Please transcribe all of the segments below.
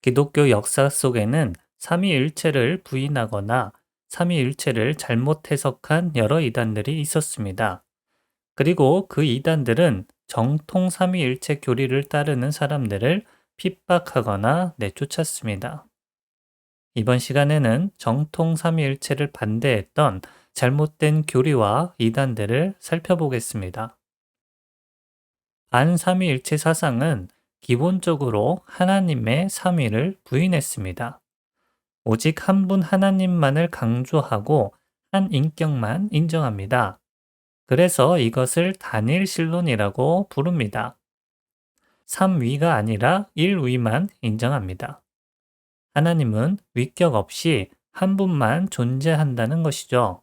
기독교 역사 속에는 삼위일체를 부인하거나 삼위일체를 잘못 해석한 여러 이단들이 있었습니다. 그리고 그 이단들은 정통 삼위일체 교리를 따르는 사람들을 핍박하거나 내쫓았습니다. 이번 시간에는 정통 삼위일체를 반대했던 잘못된 교리와 이단들을 살펴보겠습니다. 반삼위일체 사상은 기본적으로 하나님의 삼위를 부인했습니다. 오직 한 분 하나님만을 강조하고 한 인격만 인정합니다. 그래서 이것을 단일신론이라고 부릅니다. 삼위가 아니라 일위만 인정합니다. 하나님은 위격 없이 한 분만 존재한다는 것이죠.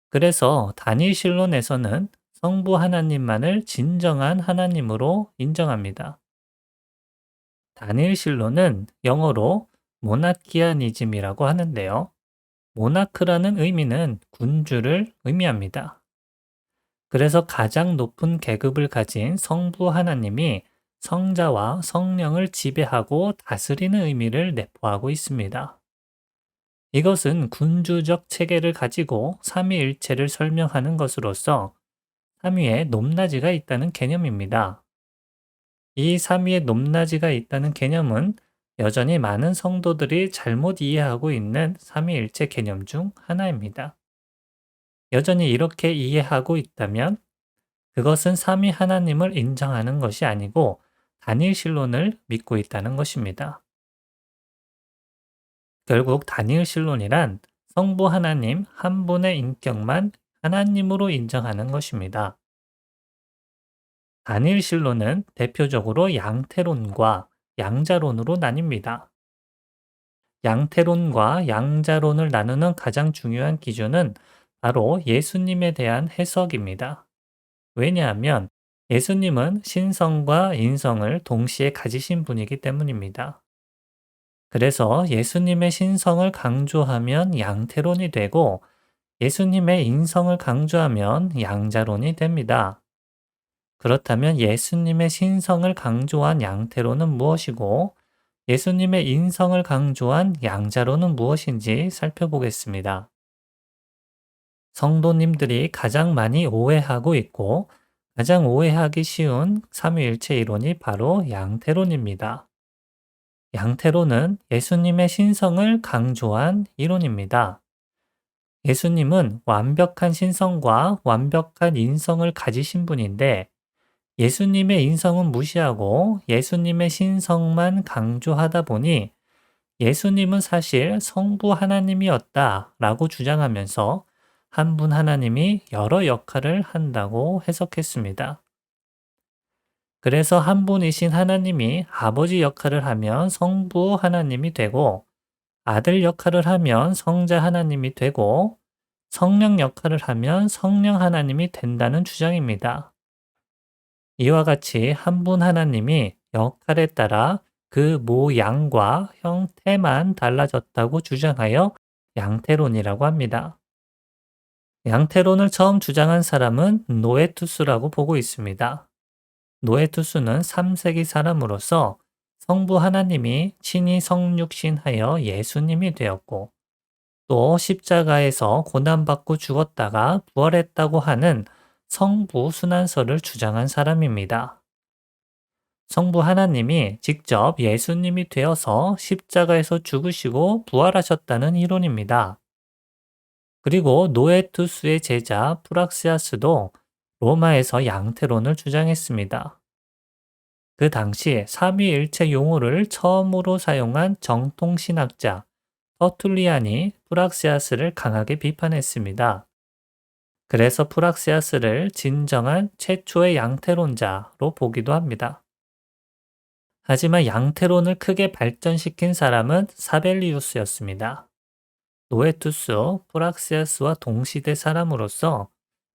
그래서 단일신론에서는 성부 하나님만을 진정한 하나님으로 인정합니다. 단일신론은 영어로 모나키아니즘이라고 하는데요. 모나크라는 의미는 군주를 의미합니다. 그래서 가장 높은 계급을 가진 성부 하나님이 성자와 성령을 지배하고 다스리는 의미를 내포하고 있습니다. 이것은 군주적 체계를 가지고 삼위일체를 설명하는 것으로서 삼위에 높낮이가 있다는 개념입니다. 이 삼위에 높낮이가 있다는 개념은 여전히 많은 성도들이 잘못 이해하고 있는 삼위일체 개념 중 하나입니다. 여전히 이렇게 이해하고 있다면 그것은 삼위 하나님을 인정하는 것이 아니고 단일신론을 믿고 있다는 것입니다. 결국 단일신론이란 성부 하나님 한 분의 인격만 하나님으로 인정하는 것입니다. 단일신론은 대표적으로 양태론과 양자론으로 나뉩니다. 양태론과 양자론을 나누는 가장 중요한 기준은 바로 예수님에 대한 해석입니다. 왜냐하면 예수님은 신성과 인성을 동시에 가지신 분이기 때문입니다. 그래서 예수님의 신성을 강조하면 양태론이 되고 예수님의 인성을 강조하면 양자론이 됩니다. 그렇다면 예수님의 신성을 강조한 양태론은 무엇이고 예수님의 인성을 강조한 양자론은 무엇인지 살펴보겠습니다. 성도님들이 가장 많이 오해하고 있고 가장 오해하기 쉬운 삼위일체 이론이 바로 양태론입니다. 양태론은 예수님의 신성을 강조한 이론입니다. 예수님은 완벽한 신성과 완벽한 인성을 가지신 분인데 예수님의 인성은 무시하고 예수님의 신성만 강조하다 보니 예수님은 사실 성부 하나님이었다 라고 주장하면서 한 분 하나님이 여러 역할을 한다고 해석했습니다. 그래서 한 분이신 하나님이 아버지 역할을 하면 성부 하나님이 되고 아들 역할을 하면 성자 하나님이 되고 성령 역할을 하면 성령 하나님이 된다는 주장입니다. 이와 같이 한 분 하나님이 역할에 따라 그 모양과 형태만 달라졌다고 주장하여 양태론이라고 합니다. 양태론을 처음 주장한 사람은 노에투스라고 보고 있습니다. 노에투스는 3세기 사람으로서 성부 하나님이 친히 성육신하여 예수님이 되었고 또 십자가에서 고난받고 죽었다가 부활했다고 하는 성부 순환설을 주장한 사람입니다. 성부 하나님이 직접 예수님이 되어서 십자가에서 죽으시고 부활하셨다는 이론입니다. 그리고 노에투스의 제자 프락시아스도 로마에서 양태론을 주장했습니다. 그 당시 삼위일체 용어를 처음으로 사용한 정통신학자 터툴리안이 프락시아스를 강하게 비판했습니다. 그래서 프락시아스를 진정한 최초의 양태론자로 보기도 합니다. 하지만 양태론을 크게 발전시킨 사람은 사벨리우스였습니다. 노에투스, 프락시아스와 동시대 사람으로서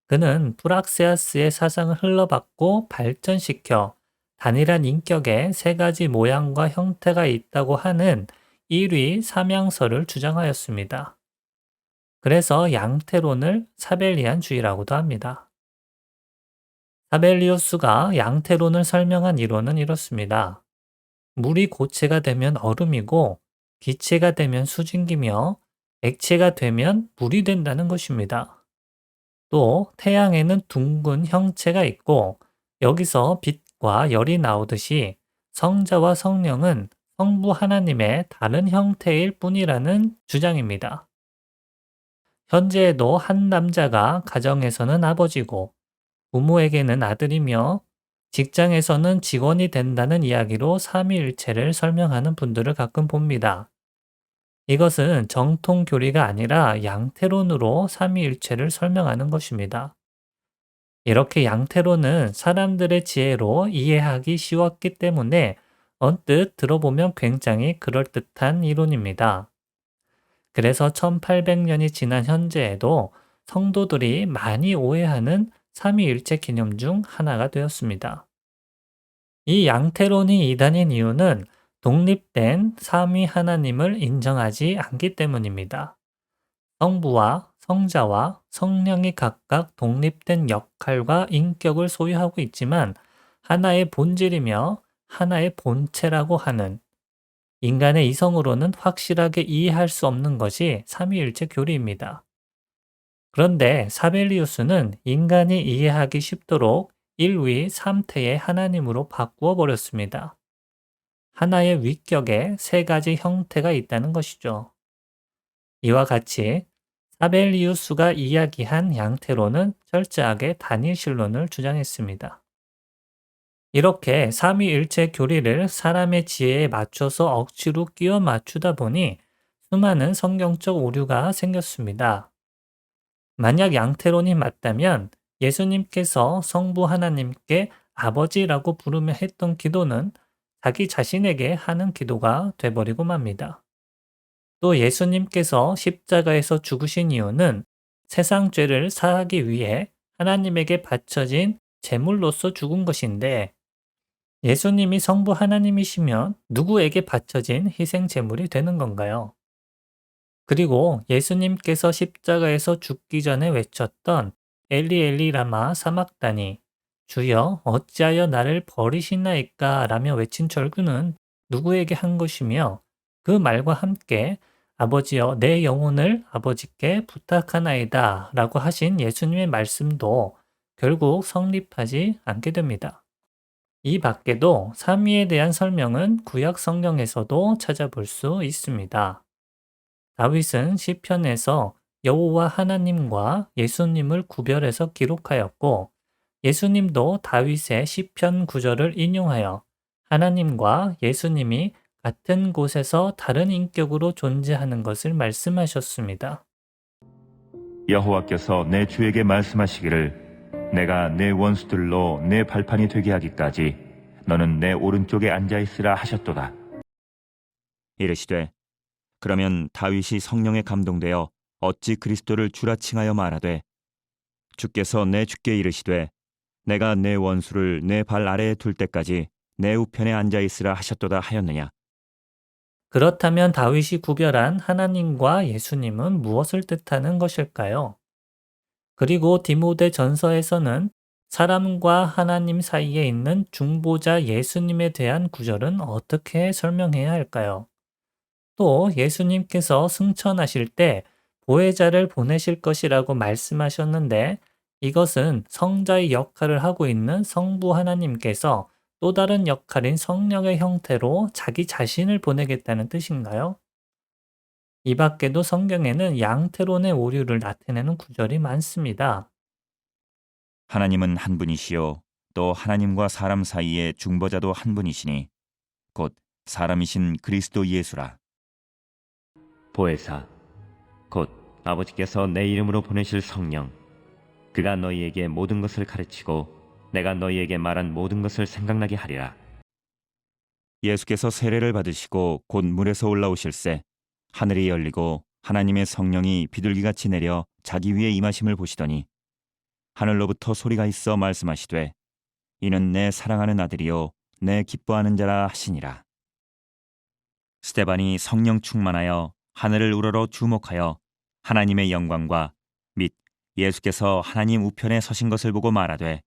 그는 프락시아스의 사상을 흘러받고 발전시켜 단일한 인격의 세 가지 모양과 형태가 있다고 하는 1위 삼양설을 주장하였습니다. 그래서 양태론을 사벨리안주의라고도 합니다. 사벨리우스가 양태론을 설명한 이론은 이렇습니다. 물이 고체가 되면 얼음이고 기체가 되면 수증기며 액체가 되면 물이 된다는 것입니다. 또 태양에는 둥근 형체가 있고 여기서 빛과 열이 나오듯이 성자와 성령은 성부 하나님의 다른 형태일 뿐이라는 주장입니다. 현재에도 한 남자가 가정에서는 아버지고 부모에게는 아들이며 직장에서는 직원이 된다는 이야기로 삼위일체를 설명하는 분들을 가끔 봅니다. 이것은 정통 교리가 아니라 양태론으로 삼위일체를 설명하는 것입니다. 이렇게 양태론은 사람들의 지혜로 이해하기 쉬웠기 때문에 언뜻 들어보면 굉장히 그럴듯한 이론입니다. 그래서 1800년이 지난 현재에도 성도들이 많이 오해하는 삼위일체 개념 중 하나가 되었습니다. 이 양태론이 이단인 이유는 독립된 삼위 하나님을 인정하지 않기 때문입니다. 성부와 성자와 성령이 각각 독립된 역할과 인격을 소유하고 있지만 하나의 본질이며 하나의 본체라고 하는 인간의 이성으로는 확실하게 이해할 수 없는 것이 삼위일체 교리입니다. 그런데 사벨리우스는 인간이 이해하기 쉽도록 일위 삼태의 하나님으로 바꾸어 버렸습니다. 하나의 위격에 세 가지 형태가 있다는 것이죠. 이와 같이 사벨리우스가 이야기한 양태론은 철저하게 단일신론을 주장했습니다. 이렇게 삼위일체 교리를 사람의 지혜에 맞춰서 억지로 끼워 맞추다 보니 수많은 성경적 오류가 생겼습니다. 만약 양태론이 맞다면 예수님께서 성부 하나님께 아버지라고 부르며 했던 기도는 자기 자신에게 하는 기도가 돼버리고 맙니다. 또 예수님께서 십자가에서 죽으신 이유는 세상 죄를 사하기 위해 하나님에게 바쳐진 제물로서 죽은 것인데 예수님이 성부 하나님이시면 누구에게 바쳐진 희생 제물이 되는 건가요? 그리고 예수님께서 십자가에서 죽기 전에 외쳤던 엘리 엘리 라마 사막다니 주여 어찌하여 나를 버리시나이까 라며 외친 절규는 누구에게 한 것이며 그 말과 함께 아버지여 내 영혼을 아버지께 부탁하나이다 라고 하신 예수님의 말씀도 결국 성립하지 않게 됩니다. 이 밖에도 삼위에 대한 설명은 구약 성경에서도 찾아볼 수 있습니다. 다윗은 시편에서 여호와 하나님과 예수님을 구별해서 기록하였고 예수님도 다윗의 시편 구절을 인용하여 하나님과 예수님이 같은 곳에서 다른 인격으로 존재하는 것을 말씀하셨습니다. 여호와께서 내 주에게 말씀하시기를 내가 내 원수들로 내 발판이 되게 하기까지 너는 내 오른쪽에 앉아 있으라 하셨도다. 이르시되 그러면 다윗이 성령에 감동되어 어찌 그리스도를 주라 칭하여 말하되 주께서 내 주께 이르시되 내가 내 원수를 내 발 아래에 둘 때까지 내 우편에 앉아 있으라 하셨도다 하였느냐. 그렇다면 다윗이 구별한 하나님과 예수님은 무엇을 뜻하는 것일까요? 그리고 디모데 전서에서는 사람과 하나님 사이에 있는 중보자 예수님에 대한 구절은 어떻게 설명해야 할까요? 또 예수님께서 승천하실 때 보혜자를 보내실 것이라고 말씀하셨는데 이것은 성자의 역할을 하고 있는 성부 하나님께서 또 다른 역할인 성령의 형태로 자기 자신을 보내겠다는 뜻인가요? 이 밖에도 성경에는 양태론의 오류를 나타내는 구절이 많습니다. 하나님은 한 분이시요 또 하나님과 사람 사이의 중보자도 한 분이시니 곧 사람이신 그리스도 예수라. 보혜사 곧 아버지께서 내 이름으로 보내실 성령 그가 너희에게 모든 것을 가르치고 내가 너희에게 말한 모든 것을 생각나게 하리라. 예수께서 세례를 받으시고 곧 물에서 올라오실새 하늘이 열리고 하나님의 성령이 비둘기같이 내려 자기 위에 임하심을 보시더니 하늘로부터 소리가 있어 말씀하시되 이는 내 사랑하는 아들이요 내 기뻐하는 자라 하시니라. 스데반이 성령 충만하여 하늘을 우러러 주목하여 하나님의 영광과 및 예수께서 하나님 우편에 서신 것을 보고 말하되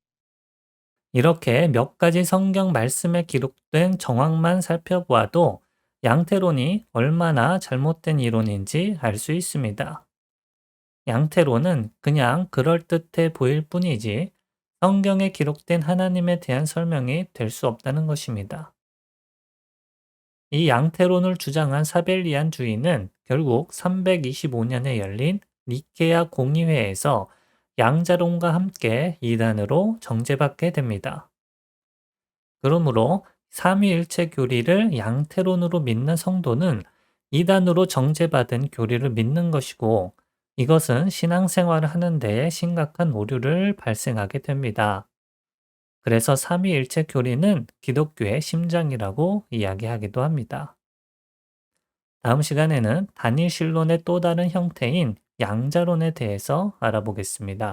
이렇게 몇 가지 성경 말씀에 기록된 정황만 살펴보아도 양태론이 얼마나 잘못된 이론인지 알 수 있습니다. 양태론은 그냥 그럴듯해 보일 뿐이지 성경에 기록된 하나님에 대한 설명이 될 수 없다는 것입니다. 이 양태론을 주장한 사벨리안 주의는 결국 325년에 열린 니케아 공의회에서 양자론과 함께 이단으로 정죄받게 됩니다. 그러므로 삼위일체 교리를 양태론으로 믿는 성도는 이단으로 정죄받은 교리를 믿는 것이고, 이것은 신앙생활을 하는 데에 심각한 오류를 발생하게 됩니다. 그래서 삼위일체 교리는 기독교의 심장이라고 이야기하기도 합니다. 다음 시간에는 단일 신론의 또 다른 형태인 양자론에 대해서 알아보겠습니다.